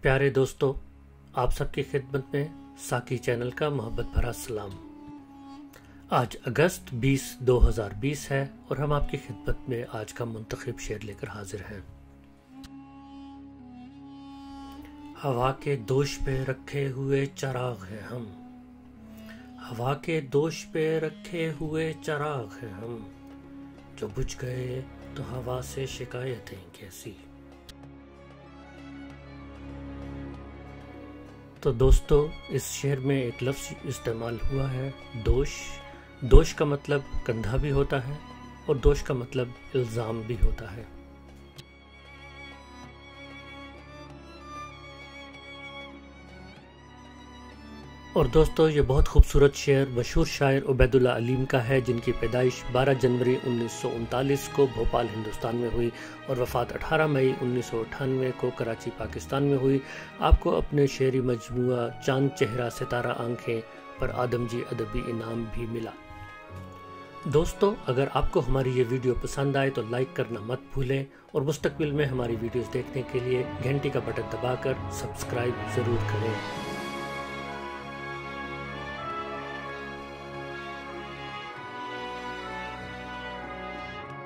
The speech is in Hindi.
प्यारे दोस्तों, आप सबकी खिदमत में साकी चैनल का मोहब्बत भरा सलाम। आज अगस्त 20, 2020 है और हम आपकी खिदमत में आज का मुंतखब शेर लेकर हाजिर हैं। हवा के दोष पे रखे हुए चराग हैं हम, हवा के दोष पे रखे हुए चराग हैं हम, जो बुझ गए तो हवा से शिकायतें कैसी। तो दोस्तों, इस शेर में एक लफ्ज़ इस्तेमाल हुआ है दोष। दोष का मतलब कंधा भी होता है और दोष का मतलब इल्ज़ाम भी होता है। और दोस्तों, ये बहुत खूबसूरत शेर मशहूर शायर उबैदुल्लाह अलीम का है, जिनकी पैदाइश 12 जनवरी 1939 को भोपाल हिंदुस्तान में हुई और वफ़ात 18 मई 1998 को कराची पाकिस्तान में हुई। आपको अपने शेरी मजमूआ चांद चेहरा सितारा आंखें पर आदमजी अदबी इनाम भी मिला। दोस्तों, अगर आपको हमारी ये वीडियो पसंद आए तो लाइक करना मत भूलें और मुस्तकबिल में हमारी वीडियोस देखने के लिए घंटी का बटन दबाकर सब्सक्राइब ज़रूर करें।